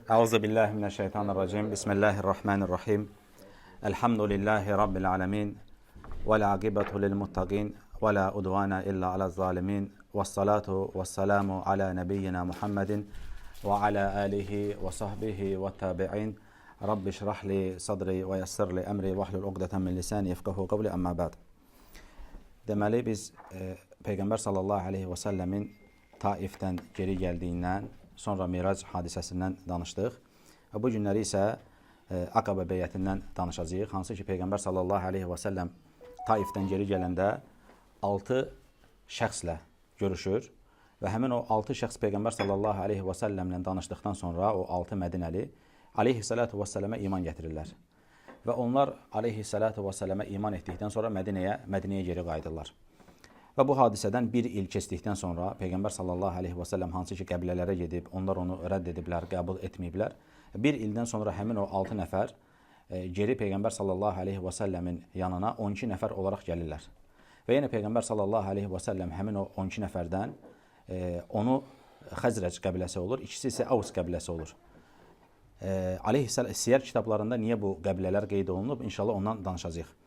Euzu billahi mineşşeytanirracim. Bismillahirrahmanirrahim. Elhamdülillahi rabbil alamin. Vel akibetu lil muttaqin ve la udvana illa alel zalimin. Ves salatu vesselamu ala nebiyyina Muhammedin ve ala alihi ve sahbihi ve tabi'in. Rabbi şrah li sadri ve yessir li emri ve hlul uqdeten min lisani yefqahu qawli amma ba'd. Deməli biz Peyğəmbər sallallahu aleyhi və səlləmin Taifdən geri gəldiyindən, sonra Mirac hadisəsindən danışdıq. Və bu günləri isə Aqaba beyətindən danışacağıq. Hansı ki, Peyğəmbər sallallahu aleyhi və səlləm Taifdən geri gələndə 6 şəxslə görüşür. Və həmin o 6 şəxs Peyğəmbər sallallahu aleyhi və səlləmlə danışdıqdan sonra o 6 Mədinəli aleyhissalatu və sələmə iman gətirirlər. Və onlar aleyhissalatu və sələmə iman etdikdən sonra Mədinəyə geri qayıdırlar. Və bu hadisədən bir il keçdikdən sonra Peyğəmbər sallallahu aleyhi və səlləm hansı ki qəbilələrə gedib, onlar onu rədd ediblər, qəbul etməyiblər. Bir ildən sonra həmin o 6 nəfər geri Peyğəmbər sallallahu aleyhi və səlləmin yanına 12 nəfər olaraq gəlirlər. Və yenə Peyğəmbər sallallahu aleyhi və səlləm həmin o 12 nəfərdən onu Xəzrəc qəbiləsi olur, ikisi isə Avs qəbiləsi olur. Siyər kitablarında niyə bu qəbilələr qeyd olunub? İnşallah ondan danışacağıq.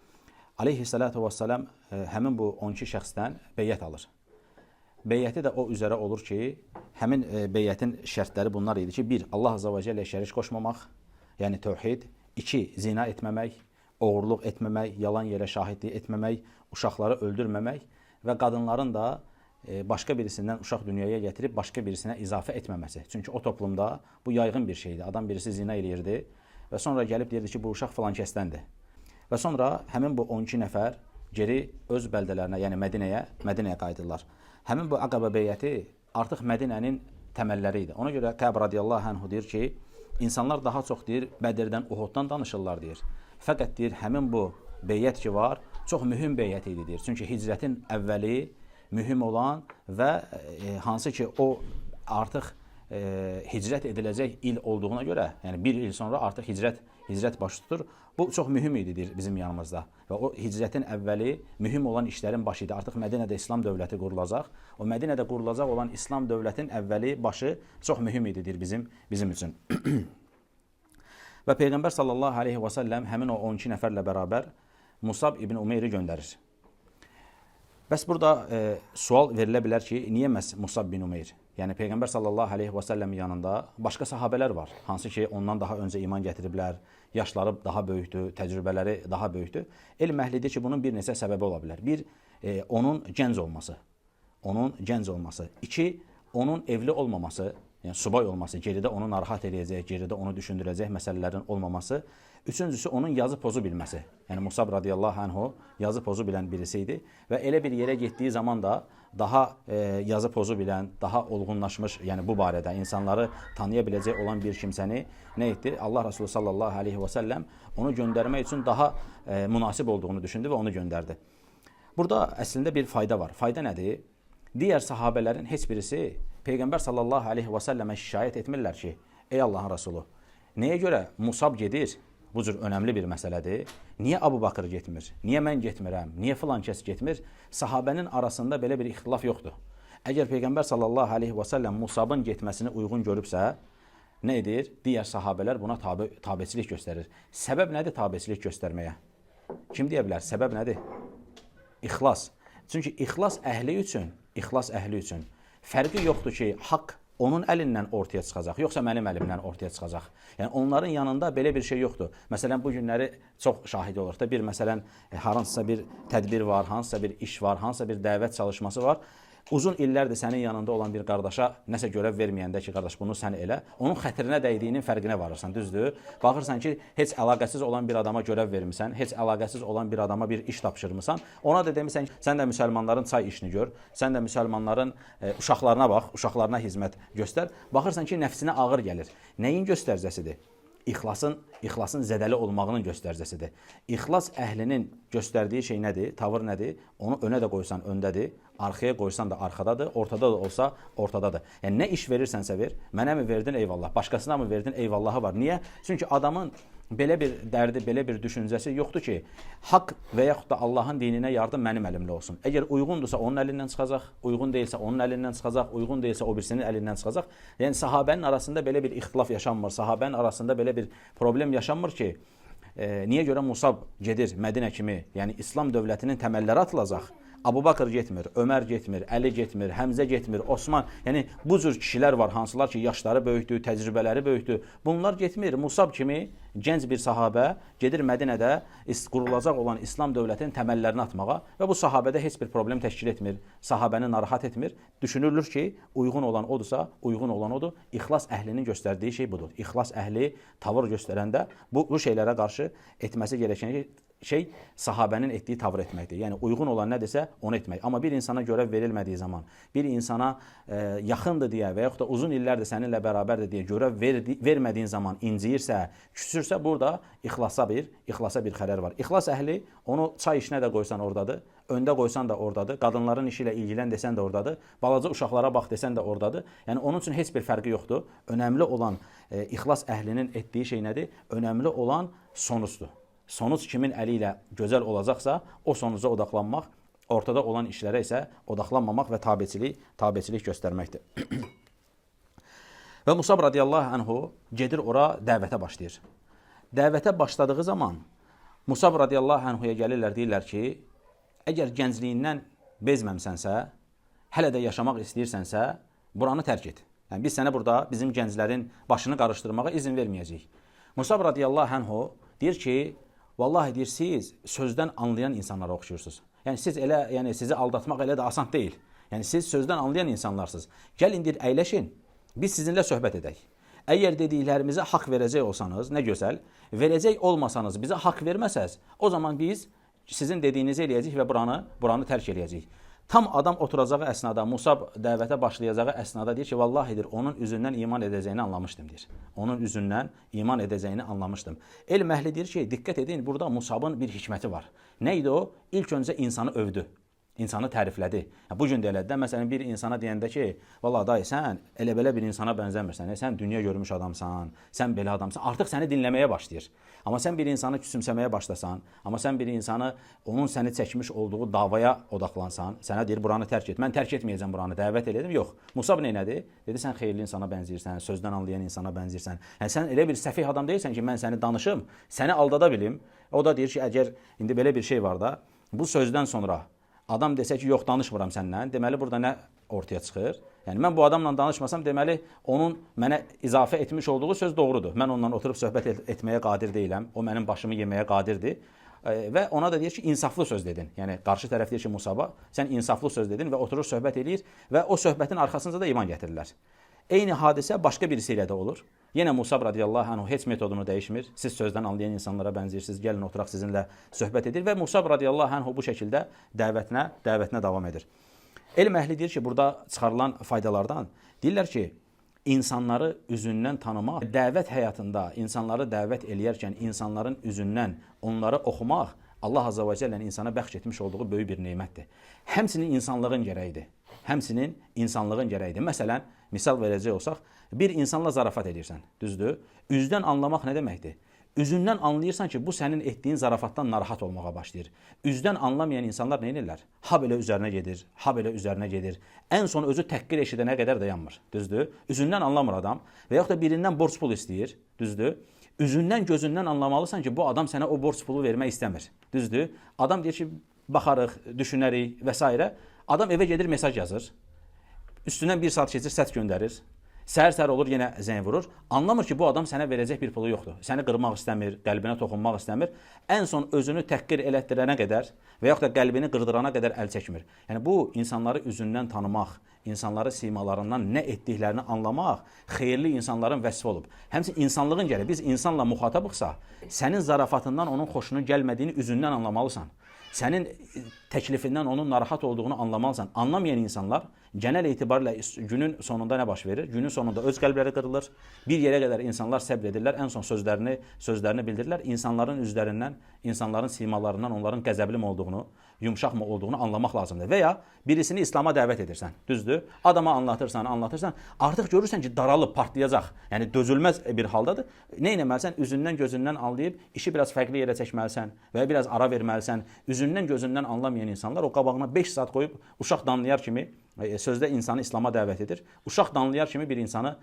Aleyhissalatu vesselam həmin bu 12 şəxsdən beyyət alır. Beyyəti də o üzərə olur ki, həmin beyyətin şərtləri bunlar idi ki, 1. Allah azza və cəllə şərik qoşmamaq, yəni tövhid. 2. Zina etməmək, oğurluq etməmək, yalan yerə şahidlik etməmək, uşaqları öldürməmək və qadınların da başqa birisindən uşaq dünyaya gətirib başqa birisinə izafə etməməsi. Çünki o toplumda bu yayğın bir şeydir. Adam birisi zina eləyirdi və sonra gəlib deyirdi ki, bu uşaq filan kəsdəndir. Və sonra həmin bu 12 nəfər geri öz bəldələrinə, yəni Mədinəyə qayıdırlar. Həmin bu Aqaba beyəti artıq Mədinənin təməlləri idi. Ona görə Kəb radiyallahu anhu deyir ki, insanlar daha çox deyir, Bədirdən, Uhuddan danışırlar deyir. Fəqət deyir, həmin bu beyət ki var, çox mühüm beyət idi deyir. Çünki hicrətin əvvəli mühüm olan və hansı ki o artıq hicrət ediləcək il olduğuna görə, yəni bir il sonra artıq hicrət baş tutur. Bu çox mühüm idi deyir bizim yanımızda. Və o hicrətin əvvəli mühüm olan işlərin başı idi. Artıq Mədinədə İslam dövləti qurulacaq. O Mədinədə qurulacaq olan İslam dövlətin əvvəli, başı çox mühüm idi deyir bizim üçün. Və Peyğəmbər sallallahu aleyhi və səlləm həmin o 12 nəfərlə bərabər Musab ibn Umeyri göndərir. Bəs burada sual verilə bilər ki, niyə məhz Musab bin Umeyr? Yəni Peyğəmbər sallallahu aleyhi və səlləmin yanında başqa sahabələr var. Hansı ki, ondan daha öncə iman gətiriblər, yaşları daha böyükdür, təcrübələri daha böyükdür. Elm əhli deyir ki, bunun bir neçə səbəbi ola bilər. 1. Onun gənc olması. 2. Onun evli olmaması, yəni subay olması, geridə onu narahat edəcək, geridə onu düşündürəcək məsələlərin olmaması. 3. Onun yazı pozu bilməsi. Yəni Musab radiyallahu anhu yazı pozu bilən birisi idi və elə bir yerə getdiyi zaman da daha yazı pozu bilən, daha olğunlaşmış, yəni bu barədə insanları tanıya biləcək olan bir kimsəni nə etdi? Allah Resulü sallallahu aleyhi və səlləm onu göndərmək üçün daha münasib olduğunu düşündü və onu göndərdi. Burada əslində bir fayda var. Fayda nədir? Digər sahabələrin heç birisi Peyğəmbər sallallahu aleyhi və səlləmə şikayət etmirlər ki, ey Allahın Resulü, nəyə görə Musab gedir? Bu cür önəmli bir məsələdir. Niyə Abu Bakır getmir? Niyə mən getmirəm? Niyə filan kəs getmir? Sahabənin arasında belə bir ixtilaf yoxdur. Əgər Peyğəmbər sallallahu aleyhi və səlləm Musabın getməsini uyğun görübsə, nə edir? Digər sahabələr buna tabeçilik göstərir. Səbəb nədir tabeçilik göstərməyə? Kim deyə bilər? Səbəb nədir? İxlas. Çünki ixlas əhli üçün fərqi yoxdur ki, haqq onun əlindən ortaya çıxacaq, yoxsa mənim əlimdən ortaya çıxacaq. Yəni onların yanında belə bir şey yoxdur. Məsələn, bu günləri çox şahid olur da, məsələn, hansısa bir tədbir var, hansısa bir iş var, hansısa bir dəvət çalışması var. Uzun illərdir sənin yanında olan bir qardaşa nəsə görəv verməyəndə ki, qardaş bunu sən elə, onun xətrinə dəydiyinin fərqinə varırsan, düzdür? Baxırsan ki, heç əlaqəsiz olan bir adama görəv vermirsən, heç əlaqəsiz olan bir adama bir iş tapşırmısan, ona da demirsən ki, sən də müsəlmanların çay işini gör, sən də müsəlmanların uşaqlarına bax, uşaqlarına hizmət göstər. Baxırsan ki, nəfsinə ağır gəlir. Nəyin göstəricəsidir? İxlasın zədəli olmağının göstəricəsidir. İxlas əhlinin göstərdiyi şey nədir? Tavır nədir? Onu önə də qoysan öndədir. arxaya qoysan da arxadadır, ortada da olsa ortadadır. Yəni nə iş verirsənsə ver, mənə mi verdin eyvallah, başqasına mı verdin eyvallahı var. Niyə? Çünki adamın belə bir dərdi, belə bir düşüncəsi yoxdur ki, haqq və yaxud da Allahın dininə yardım mənim əlimdə olsun. Əgər uyğundursa onun əlindən çıxacaq, uyğun deyilsə onun əlindən çıxacaq, uyğun deyilsə o birisinin əlindən çıxacaq. Yəni sahabənin arasında belə bir ixtilaf yaşanmır, sahabənin arasında belə bir problem yaşanmır ki, niyə görə Musab gedir Mədinə kimi, yəni İslam dövlətinin təməlləri atılacaq. Abu Bakır getmir, Ömər getmir, Əli getmir, Həmzə getmir, Osman. Yəni bu cür kişilər var, hansılar ki, yaşları böyükdür, təcrübələri böyükdür. Bunlar getmir. Musab kimi gənc bir sahabə gedir Mədinədə qurulacaq olan İslam dövlətinin təməllərini atmağa və bu sahabədə heç bir problem təşkil etmir. Sahabəni narahat etmir. Düşünülür ki, uyğun olan odursa, uyğun olan odur. İxlas əhlinin göstərdiyi şey budur. İxlas əhli tavır göstərəndə bu şeylərə qarşı etməsi gerəkən şey sahabənin etdiyi tavır etməkdir. Yəni uyğun olan nədirsə onu etmək. Amma bir insana görəv verilmədiyi zaman, bir insana yaxındır deyə və yaxud da uzun illərdir səninlə bərabərdir deyə görəv vermədiyin zaman inciyirsə, küsürsə, burada ixlasa bir xərər var. İxlas əhli onu çay işinə də qoysan oradadır, öndə qoysan da oradadır, qadınların işi ilə ilgilən desən də oradadır, balaca uşaqlara bax desən də oradadır. Yəni onun üçün heç bir fərqi yoxdur. Önəmli olan ixlas əhlinin etdiyi şey nədir? Önəmli olan sonucdur. Sonuc kimin əli ilə gözəl olacaqsa, o sonuca odaqlanmaq, ortada olan işlərə isə odaqlanmamaq və tabeçilik göstərməkdir. Və Musab radiyallahu anhu gedir ora dəvətə başlayır. Dəvətə başladığı zaman Musab radiyallahu anhuya gəlirlər, deyirlər ki, əgər gəncliyindən bezməmsənsə, hələ də yaşamaq istəyirsənsə, buranı tərk et. Yəni biz sənə burada bizim gənclərin başını qarışdırmağa izin verməyəcəyik. Musab radiyallahu anhu deyir ki, vallahi deyir, siz sözdən anlayan insanlara oxşuyursunuz. Yəni sizi aldatmaq elə də asan deyil. Yəni siz sözdən anlayan insanlarsınız. Gəlin deyir, əyləşin, biz sizinlə söhbət edək. Əgər dediklərimizə haqq verəcək olsanız, nə gözəl, verəcək olmasanız, bizə haqq verməsəz, o zaman biz sizin dediyinizi eləyəcəyik və buranı tərk eləyəcəyik. Tam adam oturacağı əsnada, Musab dəvətə başlayacağı əsnada deyir ki, vallahidir, onun üzündən iman edəcəyini anlamışdım, deyir. Onun üzündən iman edəcəyini anlamışdım. Elm əhli deyir ki, diqqət edin, burada Musabın bir hikməti var. Nə idi o? İlk öncə insanı övdü. İnsanı təriflədi. Bu gün də elədi. Məsələn, bir insana deyəndə ki, vallahi dayı, sən elə-belə bir insana bənzəmirsən, sən dünya görmüş adamsan, sən belə adamsan, artıq səni dinləməyə başlayır. Amma sən bir insanı küsümsəməyə başlasan, amma sən bir insanı, onun səni çəkmiş olduğu davaya odaqlansan, sənə deyir, buranı tərk et. Mən tərk etməyəcəm buranı, dəvət elədim. Yox. Musab neynədir? Dedi, sən xeyirli insana bənzəyirsən, sözdən anlayan insana bənzəyirsən. Yəni, sən elə bir səfih adam deyirsən ki, mən səni danışım, səni aldada bilim. O da deyir ki, əgər indi belə bir şey var da, bu sözdən sonra adam desə ki, yox, danışmıram səndən, deməli, burada nə ortaya çıxır? Yəni, mən bu adamla danışmasam, deməli, onun mənə izafə etmiş olduğu söz doğrudur. Mən onunla oturub söhbət etməyə qadir deyiləm, o mənim başımı yeməyə qadirdir. Və ona da deyir ki, insaflı söz dedin. Yəni, qarşı tərəf deyir ki, Musaba, sən insaflı söz dedin və oturur söhbət edir və o söhbətin arxasınca da iman gətirirlər. Eyni hadisə başqa birisi ilə də olur. Yenə Musab radiyallahu anhu heç metodunu dəyişmir. Siz sözdən anlayan insanlara bənzirsiniz. Gəlin oturaq sizinlə söhbət edir və Musab radiyallahu anhu bu şəkildə dəvətinə davam edir. Elm əhli deyir ki, burada çıxarılan faydalardan deyirlər ki, insanları üzündən tanımaq, dəvət həyatında insanları dəvət eləyərkən insanların üzündən onları oxumaq Allah azza və cəllənin insana bəxş etmiş olduğu böyük bir nemətdir. Həmçinin insanlığın gərəyidir. Məsələn, misal verəcək olsaq, bir insanla zarafat edirsən, düzdür? Üzdən anlamaq nə deməkdir? Üzündən anlayırsan ki, bu sənin etdiyin zarafatdan narahat olmağa başlayır. Üzdən anlamayan insanlar nə edirlər? Ha belə üzərinə gedir. Ən son özü təhqir eşidənə qədər dayanmır, düzdür? Üzündən anlamır adam və yaxud da birindən borc pul istəyir, düzdür? Üzündən, gözündən anlamalısan ki, bu adam sənə o borc pulu vermək istəmir, düzdür? Adam deyir ki, baxarıq, düşünərik və s. Adam evə gedir, mesaj yazır. Üstündən bir saat keçir, səs göndərir. Səhər olur, yenə zəng vurur. Anlamır ki, bu adam sənə verəcək bir pulu yoxdur. Səni qırmaq istəmir, qəlbinə toxunmaq istəmir. Ən son özünü təhqir elətdirənə qədər və yaxud da qəlbini qırdırana qədər əl çəkmir. Yəni, bu, insanları üzündən tanımaq, insanları simalarından nə etdiklərini anlamaq xeyirli insanların vəsfi olub. Həmçinin insanlığın gəlir. Biz insanla muxatabıqsa, sənin zarafatından onun xoşunun gəlmədiyini üzündən anlamalısan. Sənin təklifindən onun narahat olduğunu anlamalısan. Anlamayan insanlar genel etibarla günün sonunda nə baş verir? Günün sonunda öz qəlbləri qırılır. Bir yerə qədər insanlar səbr edirlər. Ən son sözlərini bildirirlər. İnsanların üzlərindən, insanların simalarından onların qəzəbli olduğunu, yumşaq mı olduğunu anlamaq lazımdır. Və ya birisini İslam'a dəvət edirsən, düzdür? Adama anlatırsan, artıq görürsən ki, daralıb, partlayacaq. Yəni dözülməz bir haldadır. Nə etməlisən? Üzündən, gözündən anlayıb işi biraz fərqli yerə çəkməlisən və ya biraz ara verməlisən. Üzündən, gözündən anlamayan insanlar o qabağına 5 saat qoyub uşaq danlayar kimi sözdə insanı İslam'a dəvət edir. Uşaq danlayar kimi bir insanı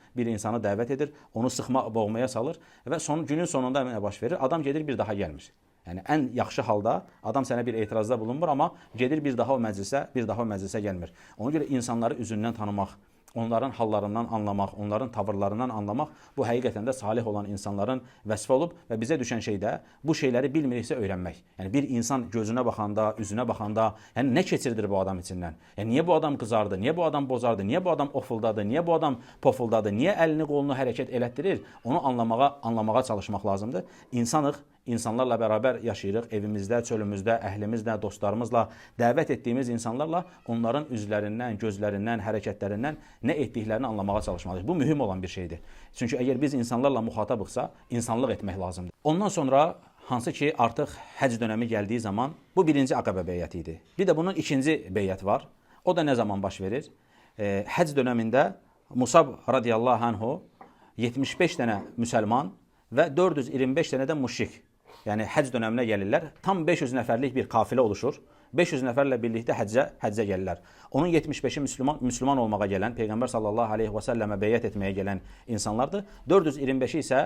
dəvət edir, onu sıxma, boğmaya salır və günün sonunda nə baş verir? Adam gedir, bir daha gəlmir. Yəni ən yaxşı halda adam sənə bir etirazda bulunmur, amma gedir bir daha o məclisə gəlmir. Ona görə insanları üzündən tanımaq, onların hallarından anlamaq, onların tavırlarından anlamaq bu həqiqətən də salih olan insanların vəsfi olub və bizə düşən şey də bu şeyləri bilmiriksə öyrənmək. Yəni bir insan gözünə baxanda, üzünə baxanda, yəni nə keçirdir bu adam içindən? Yəni niyə bu adam qızardı? Niyə bu adam bozardı? Niyə bu adam ofuldadı? Niyə bu adam pofuldadı? Niyə əlini, qolunu hərəkət elətdirir? Onu anlamağa çalışmaq lazımdır. İnsanlarla bərabər yaşayırıq, evimizdə, çölümüzdə, əhlimizlə, dostlarımızla, dəvət etdiyimiz insanlarla onların üzlərindən, gözlərindən, hərəkətlərindən nə etdiklərini anlamağa çalışmalıyıq. Bu mühüm olan bir şeydir. Çünki əgər biz insanlarla muxatabıqsa, insanlıq etmək lazımdır. Ondan sonra hansı ki artıq həcc dönəmi gəldiyi zaman bu birinci Aqabə beyyəti idi. Bir də bunun ikinci beyyət var. O da nə zaman baş verir? Həcc dönəmində Musab radiyallahu anhu 75 dənə müsəlman və 425 dənə də müşrik. Yəni həcc dönəminə gəlirlər. Tam 500 nəfərlik bir kafilə oluşur. 500 nəfərlə birlikdə həccə gəlirlər. Onun 75-i müsəlman olmağa gələn, Peyğəmbər sallallahu aleyhi və səlləmə beyyət etməyə gələn insanlardır. 425-i isə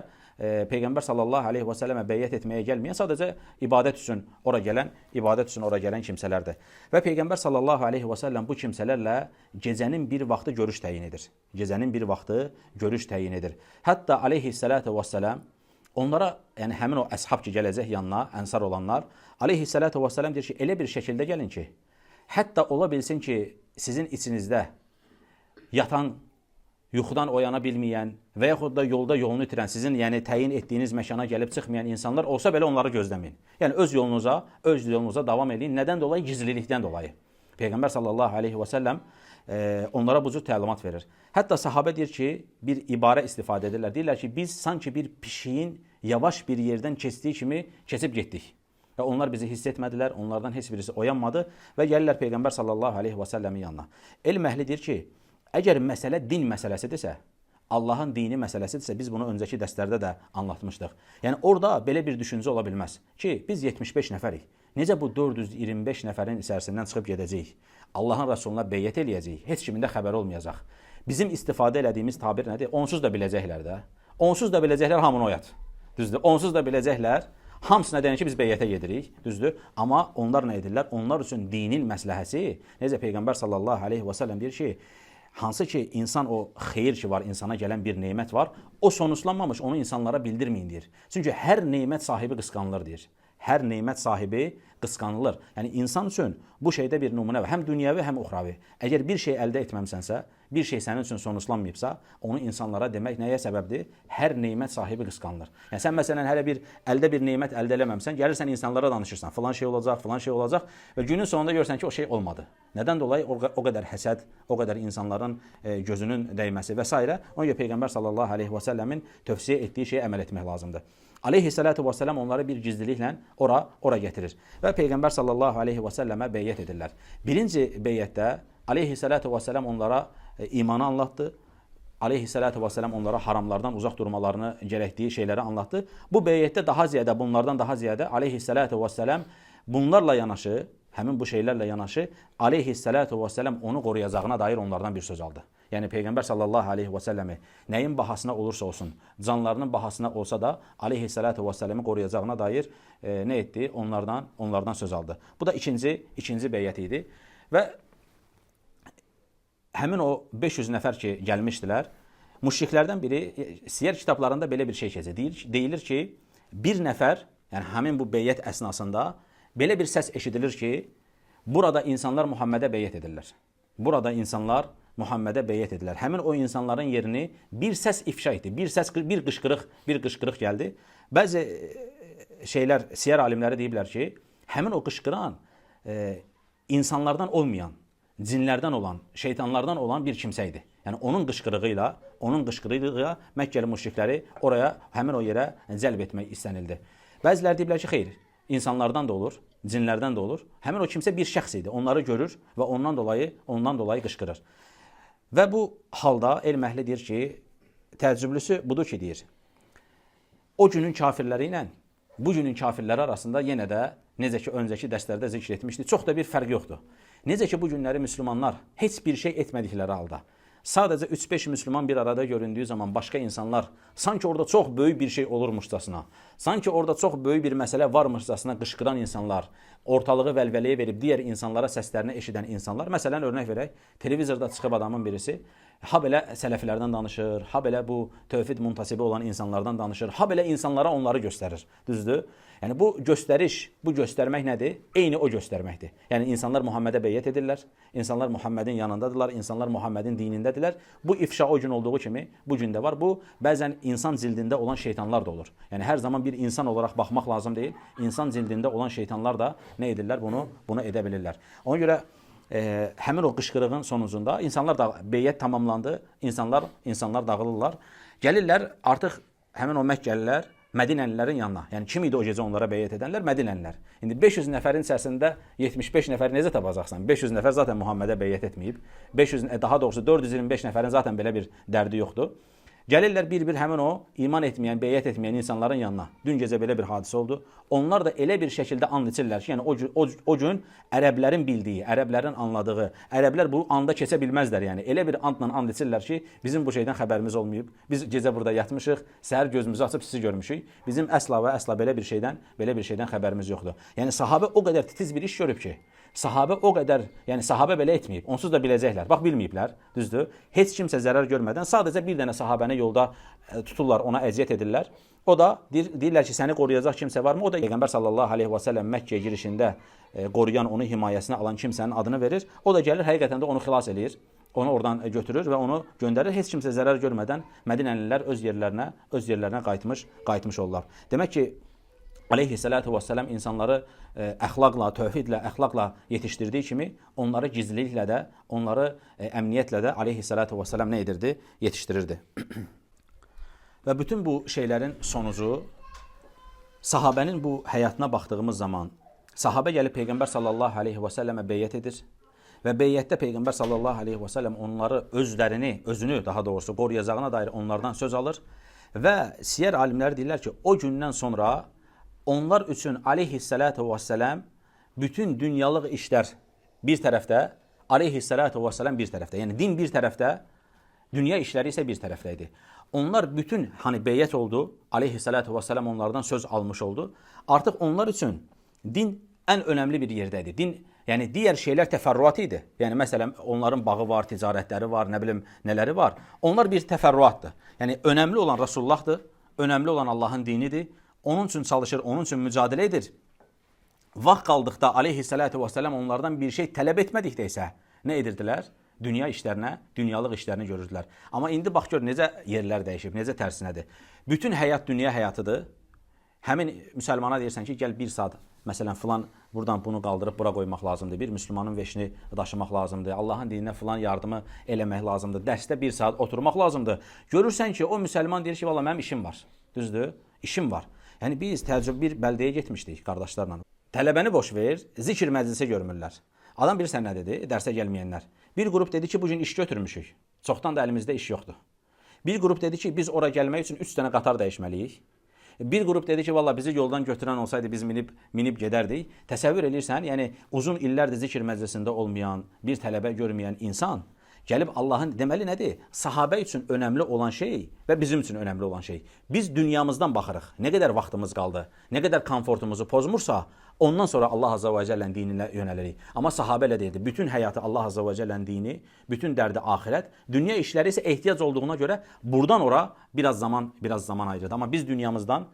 Peyğəmbər sallallahu aleyhi və səlləmə beyyət etməyə gəlməyən, sadəcə ibadət üçün ora gələn kimsələrdir. Və Peyğəmbər sallallahu aleyhi və səlləm bu kimsələrlə gecənin bir vaxtı görüş təyin edir. Hətta aleyhissalatu vəssalam onlara, yəni həmin o əshab ki gələcək yanına, ənsar olanlar, aleyhissalatu vəssalam deyir ki, elə bir şəkildə gəlin ki, hətta ola bilsin ki, sizin içinizdə yatan, yuxudan oyana bilməyən və yaxud da yolda yolunu itirən, sizin yəni təyin etdiyiniz məkana gəlib çıxmayan insanlar olsa belə onları gözləməyin. Yəni öz yolunuza davam edin. Nədən dolayı? Gizlilikdən dolayı. Peyğəmbər sallallahu aleyhi və səlləm onlara bu cür təlimat verir. Hətta sahabə deyir ki, bir ibarə istifadə edirlər. Deyirlər ki, biz sanki bir pişiyin yavaş bir yerdən keçdiyi kimi keçib getdik. Və onlar bizi hiss etmədilər, onlardan heç birisi oyanmadı və gəlirlər Peyğəmbər sallallahu aleyhi və səlləmin yanına. Elm əhli deyir ki, əgər məsələ din məsələsidirsə, Allahın dini məsələsidirsə, biz bunu öncəki dərslərdə də anlatmışdıq. Yəni orada belə bir düşüncə ola bilməz ki, biz 75 nəfərik. Necə bu 425 nəfərin içərisindən çıxıb gedəcəyik? Allahın Rəsuluna beyyət eləyəcəyik, heç kimin də xəbəri olmayacaq. Bizim istifadə elədiyimiz tabir nədir? Onsuz da biləcəklər də. Onsuz da biləcəklər, hamını oyat. Düzdür? Onsuz da biləcəklər, hamısına deyən ki, biz beyyətə gedirik. Düzdür? Amma onlar nə edirlər? Onlar üçün dinin məsləhəsi, necə Peyğəmbər sallallahu aleyhi və səlləm deyir ki, hansı ki insan o xeyir ki var, insana gələn bir nemət var, o sonuçlanmamış, onu insanlara bildirməyin deyir. Çünki hər nemət sahibi qısqanılır deyir. Hər nemət sahibi qısqanılır. Yəni insan üçün bu şeydə bir nümunə var. Həm dünyəvi, həm uxravi. Əgər bir şey əldə etməmsənsə, bir şey sənin üçün sonuçlanmayıbsa, onu insanlara demək nəyə səbəbdir? Hər nemət sahibi qısqanılır. Yəni sən məsələn hələ əldə bir nemət əldə eləməmsən, gəlirsən insanlara danışırsan. Filan şey olacaq və günün sonunda görürsən ki, o şey olmadı. Nədən dolayı? O qədər həsəd, o qədər insanların gözünün dəyməsi və s. Ona görə Peyğəmbər sallallahu aleyhi və səlləmin tövsiyə etdiyi şeyə əməl etmək lazımdır. Aleyhissalatu vesselam onları bir gizliliklə ora gətirir və Peyğəmbər sallallahu aleyhi və səlləmə beyyət edirlər. Birinci beyyətdə aleyhissalatu vesselam onlara imanı anlatdı. Aleyhissalatu vesselam onlara haramlardan uzaq durmalarını gərəkdiyi şeyləri anlatdı. Bu beyyətdə bunlardan daha ziyadə aleyhissalatu vesselam bunlarla yanaşı, həmin bu şeylərlə yanaşı aleyhissalatu vesselam onu qoruyacağına dair onlardan bir söz aldı. Yəni Peyğəmbər sallallahu aleyhi və səlləmi nəyin bahasına olursa olsun, canlarının bahasına olsa da aleyhissalatu vesselamı qoruyacağına dair nə etdi? Onlardan söz aldı. Bu da ikinci beyyət idi və həmin o 500 nəfər ki gəlmişdilər, müşriklərdən biri siyer kitablarında belə bir şey keçir. Deyilir ki, bir nəfər, yəni həmin bu beyyət əsnasında belə bir səs eşidilir ki, burada insanlar Muhammedə beyyət edirlər. Həmin o insanların yerini bir səs ifşa etdi, bir qışqırıq gəldi. Bəzi siyer alimləri deyiblər ki, həmin o qışqıran insanlardan olmayan, cinlərdən olan, şeytanlardan olan bir kimsə idi. Yəni onun qışqırığı Məkkəli müşrikləri həmin o yerə cəlb etmək istənildi. Bəziləri deyiblər ki, xeyr, insanlardan da olur, cinlərdən də olur. Həmin o kimsə bir şəxs idi. Onları görür və ondan dolayı qışqırır. Və bu halda elm əhli deyir ki, təəccüblüsü budur ki, deyir, o günün kafirləri ilə bu günün kafirləri arasında yenə də necə ki, öncəki dərslərdə zikr etmişdi, çox da bir fərq yoxdur. Necə ki, bu günləri müsəlmanlar heç bir şey etmədikləri halda, sadəcə 3-5 müsəlman bir arada göründüyü zaman başqa insanlar sanki orada çox böyük bir şey olurmuşcasına, sanki orada çox böyük bir məsələ varmışcasına qışqıran insanlar, ortalığı vəlvələyə verib digər insanlara səslərini eşidən insanlar, məsələn, örnək verək, televizorda çıxıb adamın birisi, ha belə sələfilərdən danışır, ha belə bu tövhid muntasibi olan insanlardan danışır, ha belə insanlara onları göstərir, düzdür? Yəni bu göstəriş, bu göstərmək nədir? Eyni o göstərməkdir. Yəni insanlar Muhammedə beyyət edirlər, insanlar Muhammedin yanındadırlar, insanlar Muhammedin dinindədirlər. Bu ifşa o gün olduğu kimi bu gün də var. Bu bəzən insan cildində olan şeytanlar da olur. Yəni hər zaman bir insan olaraq baxmaq lazım deyil. İnsan cildində olan şeytanlar da nə edirlər? Bunu edə bilirlər. Ona görə həmin o qışqırığın sonucunda insanlar da beyyət tamamlandı, insanlar dağılırlar. Gəlirlər artıq həmin o Məkkəlilər Mədinəlilərin yanına. Yəni kim idi o gecə onlara beyyət edənlər? Mədinəlilər. İndi 500 nəfərin içərisində 75 nəfər necə tapacaqsan? 500 nəfər zaten Muhammedə beyyət etməyib. Daha doğrusu 425 nəfərin zaten belə bir dərdi yoxdur. Gəlirlər bir-bir həmin o iman etməyən, beyyət etməyən insanların yanına. Dün gecə belə bir hadisə oldu. Onlar da elə bir şəkildə and içirlər ki, yəni o gün ərəblərin bildiyi, ərəblərin anladığı, ərəblər bu anda keçə bilməzlər. Yəni elə bir andla and içirlər ki, bizim bu şeydən xəbərimiz olmayıb. Biz gecə burada yatmışıq, səhər gözümüzü açıb sizi görmüşük. Bizim əsla və əsla belə bir şeydən xəbərimiz yoxdur. Yəni sahabə o qədər titiz bir iş görüb ki, sahabə o qədər, yəni sahabə belə etməyib, onsuz da biləcəklər. Bax, bilməyiblər, düzdür? Heç kimsə zərər görmədən sadəcə bir dənə sahabəni yolda tuturlar, ona əziyyət edirlər. O da deyirlər ki, səni qoruyacaq kimsə varmı? O da Peyğəmbər sallallahu aleyhi və səlləm Məkkəyə girişində qoruyan, onu himayəsinə alan kimsənin adını verir. O da gəlir, həqiqətən də onu xilas eləyir. Onu oradan götürür və onu göndərir. Heç kimsə zərər görmədən Mədinəlilər öz yerlərinə qayıtmış olurlar. Demək ki, Aleyhissalatu vesselam insanları əxlaqla, tövhidlə, əxlaqla yetişdirdiyi kimi onları gizliliklə də, onları əmniyyətlə də Aleyhissalatu vesselam nə edirdi? Yetişdirirdi. Və bütün bu şeylərin sonucu sahabənin bu həyatına baxdığımız zaman sahabə gəlib Peyğəmbər sallallahu aleyhi və səlləmə beyyət edir və beyyətdə Peyğəmbər sallallahu aleyhi və səlləm onları özünü daha doğrusu qoruyacağına dair onlardan söz alır və siyər alimləri deyirlər ki, o gündən sonra onlar üçün aleyhissalatu vesselam bütün dünyalıq işlər bir tərəfdə, aleyhissalatu vesselam bir tərəfdə. Yəni din bir tərəfdə, dünya işləri isə bir tərəfdə idi. Onlar bütün beyyət oldu, aleyhissalatu vesselam onlardan söz almış oldu. Artıq onlar üçün din ən önəmli bir yerdədir. Din, yəni digər şeylər təfərrüat idi. Yəni məsələn onların bağı var, ticarətləri var, nə bilim nələri var. Onlar bir təfərrüatdır. Yəni önəmli olan Rasulullahdır, önəmli olan Allahın dinidir. Onun üçün çalışır, onun üçün mücadilə edir. Vaxt qaldıqda aleyhissalatu vesselam onlardan bir şey tələb etmədikdə isə nə edirdilər? Dünya işlərinə, dünyalıq işlərini görürdülər. Amma indi bax gör necə yerlər dəyişib, necə tərsinədir. Bütün həyat dünya həyatıdır. Həmin müsəlmana deyirsən ki, gəl bir saat, məsələn filan buradan bunu qaldırıb bura qoymaq lazımdır. Bir müsəlmanın veşini daşımaq lazımdır. Allahın dininə filan yardımı eləmək lazımdır. Dərsdə bir saat oturmaq lazımdır. Görürsən ki, o müsəlman deyir ki, valla mənim işim var. Düzdür? İşim var. Yəni biz təcrübə bir bəldəyə getmişdik qardaşlarla. Tələbəni boş ver, zikr məclisi görmürlər. Adam bilirsən nə dedi? Dərsə gəlməyənlər. Bir qrup dedi ki, bugün iş götürmüşük. Çoxdan da əlimizdə iş yoxdur. Bir qrup dedi ki, biz ora gəlmək üçün 3 dənə qatar dəyişməliyik. Bir qrup dedi ki, valla bizi yoldan götürən olsaydı biz minib gedərdik. Təsəvvür edirsən, yəni uzun illərdir zikr məclisində olmayan, bir tələbə görməyən insan gəlib Allahın deməli nədir? Sahabə üçün önəmli olan şey və bizim üçün önəmli olan şey. Biz dünyamızdan baxırıq. Nə qədər vaxtımız qaldı, nə qədər komfortumuzu pozmursa, ondan sonra Allah Azza və Cəllənin dininə yönəlirik. Amma sahabə elə deyildi. Bütün həyatı Allah Azza və Cəllənin dini, bütün dərdi axirət, dünya işləri isə ehtiyac olduğuna görə buradan ora biraz zaman ayırırdı. Amma biz dünyamızdan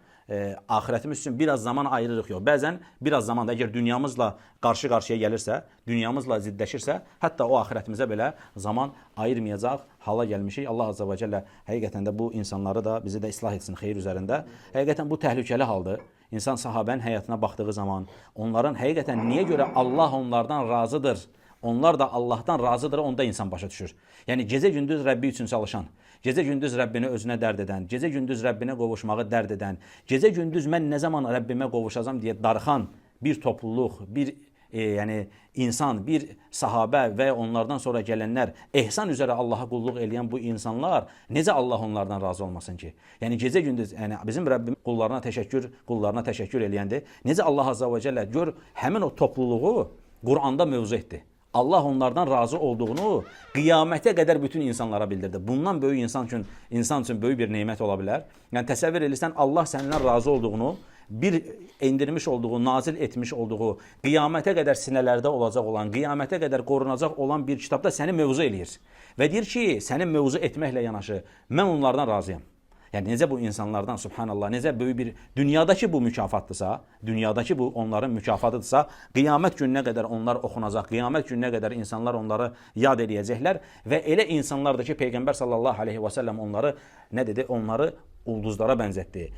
axirətimiz üçün biraz zaman ayırırıq yox. Bəzən biraz zaman da əgər dünyamızla qarşı-qarşıya gəlirsə, dünyamızla ziddləşirsə, hətta o axirətimizə belə zaman ayırmayacaq hala gəlmişik. Allah Azza və Cəllə həqiqətən də bu insanları da bizi də islah etsin xeyir üzərində. Həqiqətən bu təhlükəli haldır. İnsan sahabənin həyatına baxdığı zaman onların həqiqətən niyə görə Allah onlardan razıdır? Onlar da Allahdan razıdır, onda insan başa düşür. Yəni gecə gündüz Rəbbi üçün çalışan, gecə-gündüz Rəbbini özünə dərd edən, gecə-gündüz Rəbbinə qovuşmağı dərd edən, gecə-gündüz mən nə zaman Rəbbimə qovuşacam deyə darıxan bir topluluq, bir yəni insan, bir sahabə və onlardan sonra gələnlər, ehsan üzrə Allaha qulluq eləyən bu insanlar, necə Allah onlardan razı olmasın ki? Yəni gecə-gündüz, yəni bizim Rəbbim qullarına təşəkkür eləyəndir. Necə Allah Azza və Cəllə gör həmin o topluluğu Quranda mövzu etdi. Allah onlardan razı olduğunu qiyamətə qədər bütün insanlara bildirdi. Bundan böyük insan üçün böyük bir nemət ola bilər. Yəni təsəvvür edirsən Allah səndən razı olduğunu, bir indirmiş olduğu, nazil etmiş olduğu, qiyamətə qədər sinələrdə olacaq olan, qiyamətə qədər qorunacaq olan bir kitabda səni mövzu eləyir. Və deyir ki, səni mövzu etməklə yanaşı, mən onlardan razıyam. Yəni necə bu insanlardan, subhanallah, necə böyük bir, dünyadakı bu mükafatdırsa, dünyadakı bu onların mükafatıdırsa, qiyamət gününə qədər onlar oxunacaq, qiyamət gününə qədər insanlar onları yad edəcəklər və elə insanlardır ki, Peyğəmbər sallallahu aleyhi və səlləm onları, nə dedi? Onları ulduzlara bənzətdi.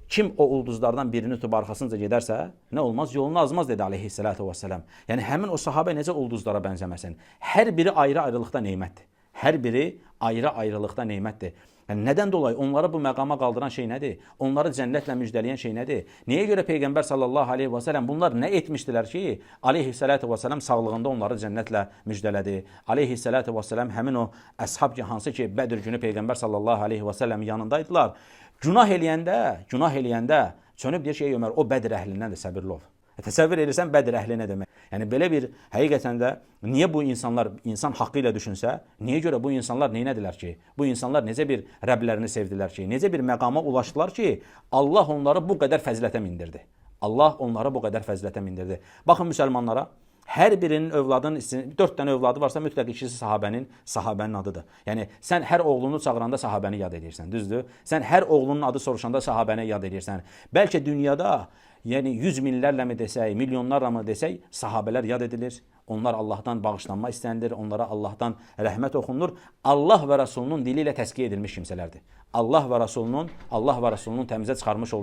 Kim o ulduzlardan birini tutub arxasınca gedərsə, nə olmaz? Yolunu azmaz, dedi aleyhissalatu vesselam. Yəni həmin o sahabə necə ulduzlara bənzəməsin? Hər biri ayrı-ayrılıqda neymətdir. Hər biri ayrı-ayrılıqda neymətdir. Yəni, nədən dolayı onları bu məqama qaldıran şey nədir? Onları cənnətlə müjdələyən şey nədir? Nəyə görə Peyğəmbər sallallahu aleyhi və sələm bunlar nə etmişdilər ki, aleyhissalatu və sələm sağlığında onları cənnətlə müjdələdi. Aleyhissalatu və sələm həmin o əshab ki, hansı ki, Bədr günü Peyğəmbər sallallahu aleyhi və sələm yanındaydılar. Günah eləyəndə çönüb deyir ki, ey Ömər, o Bədr əhlindən də səbirli ol. Təsəvvür edirsən Bədr əhli nə demək? Yəni belə bir həqiqətən də niyə bu insanlar insan haqqı ilə düşünsə, niyə görə bu insanlar neynədilər ki? Bu insanlar necə bir Rəblərini sevdilər ki? Necə bir məqama ulaşdılar ki, Allah onları bu qədər fəzilətə mindirdi. Allah onları bu qədər fəzilətə mindirdi. Baxın müsəlmanlara, hər birinin övladının, 4 dənə övladı varsa mütləq ikisi sahabənin adıdır. Yəni sən hər oğlunu çağıranda sahabəni yad edirsən, düzdür? Sən hər oğlunun adı soruşanda sahabəni yad edirsən. Bəlkə dünyada yəni 100 minlərlə mi desək, milyonlarla mı desək, sahabələr yad edilir. Onlar Allahdan bağışlanma istənilir, onlara Allahdan rəhmət oxunur. Allah və Rəsulunun dili ilə təsqiyə edilmiş kimsələrdir. Allah və Rəsulunun təmizə çıxarmış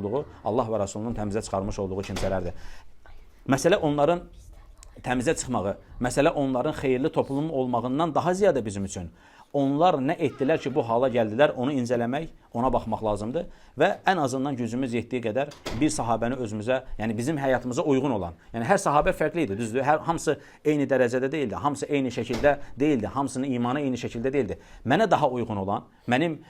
olduğu kimsələrdir. Məsələ onların təmizə çıxmağı, məsələ onların xeyirli toplum olmağından daha ziyadə bizim üçün. Onlar nə etdilər ki, bu hala gəldilər, onu incələmək, ona baxmaq lazımdır və ən azından gücümüz yetdiyi qədər bir sahabəni özümüzə, yəni bizim həyatımıza uyğun olan, yəni hər sahabə fərqli idi, düzdür? Hamısı eyni dərəcədə deyildi, hamısı eyni şəkildə deyildi, hamısının imanı eyni şəkildə deyildi. Mənə daha uyğun olan, mənim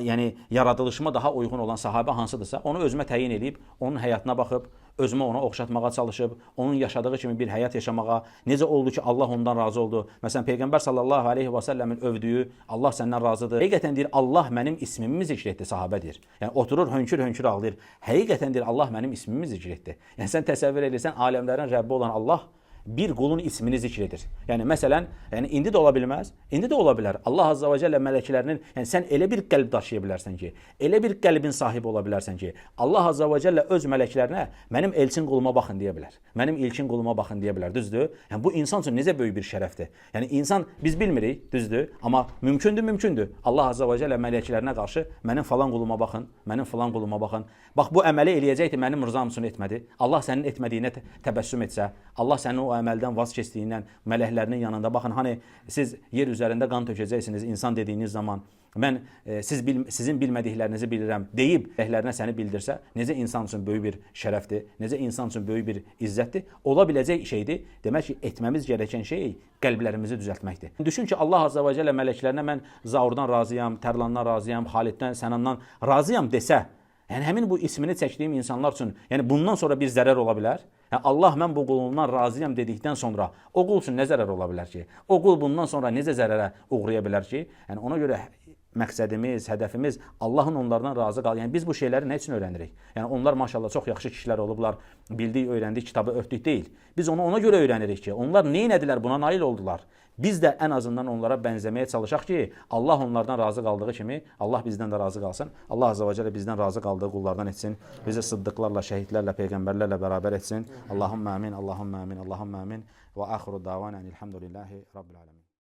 yəni yaradılışıma daha uyğun olan sahabə hansıdırsa, onu özümə təyin edib, onun həyatına baxıb, özümə ona oxşatmağa çalışıb, onun yaşadığı kimi bir həyat yaşamağa, necə oldu ki, Allah ondan razı oldu. Məsələn, Peyğəmbər sallallahu aleyhi və səlləmin övdüyü, Allah səndən razıdır. Həqiqətən deyir, Allah mənim ismimi zikr etdi, sahabə deyir. Yəni, oturur, hönkür-hönkür ağlayır. Həqiqətən deyir, Allah mənim ismimi zikr etdi. Yəni, sən təsəvvür edirsən, aləmlərin Rəbbi olan Allah bir qulun ismini zikr edir. Yəni, məsələn, indi də ola bilməz, indi də ola bilər. Allah Azza və Cəllə mələklərinin, yəni sən elə bir qəlb daşıya bilərsən ki, elə bir qəlbin sahibi ola bilərsən ki, Allah Azza və Cəllə öz mələklərinə mənim elçin quluma baxın deyə bilər. Mənim elçin quluma baxın deyə bilər, düzdür? Yəni, bu insan üçün necə böyük bir şərəfdir. Yəni, insan biz bilmirik, düzdür? Amma mümkündür. Allah Azza və Cəllə mələklərinə qarşı mənim falan quluma baxın, mənim falan quluma baxın. Bax, bu əməli eləyəcəkdir, mənim rızam üçün etmədi. Allah sənin etmədiyinə təbəssüm etsə, Allah sənin o əməldən vaz keçdiyindən mələklərinin yanında baxın, hani siz yer üzərində qan tökəcəksiniz insan dediyiniz zaman, mən sizin bilmədiklərinizi bilirəm deyib mələklərinə səni bildirsə, necə insan üçün böyük bir şərəfdir, necə insan üçün böyük bir izzətdir, ola biləcək şeydir. Demək ki, etməmiz gerəkən şey qəlblərimizi düzəltməkdir. Düşün ki, Allah Azza və Cəllə mələklərinə mən Zaurdan razıyam, Tərlandan razıyam, Xaliddən, Sənandan razıyam desə, yəni həmin bu ismini çəkdiyim insanlar üçün, yəni bundan sonra bir zərər ola bilər. Yəni, Allah mən bu qulundan razıyam dedikdən sonra o qul üçün nə zərər ola bilər ki? O qul bundan sonra necə zərərə uğraya bilər ki? Yəni ona görə məqsədimiz, hədəfimiz Allahın onlardan razı qal. Yəni biz bu şeyləri nə üçün öyrənirik? Yəni onlar maşallah çox yaxşı kişilər olublar, bildik, öyrəndik, kitabı örtdük deyil. Biz onu ona görə öyrənirik ki, onlar nə etdilər, buna nail oldular. Biz də ən azından onlara bənzəməyə çalışaq ki, Allah onlardan razı qaldığı kimi Allah bizdən də razı qalsın. Allah Azza və Cəllə bizdən razı qaldığı qullardan etsin. Bizi sıddıqlarla, şəhidlərlə, peyğəmbərlərlə bərabər etsin. Allahumma amin, Allahumma amin, Allahumma amin. Və axiru davana elhamdülillahi rabbil alamin.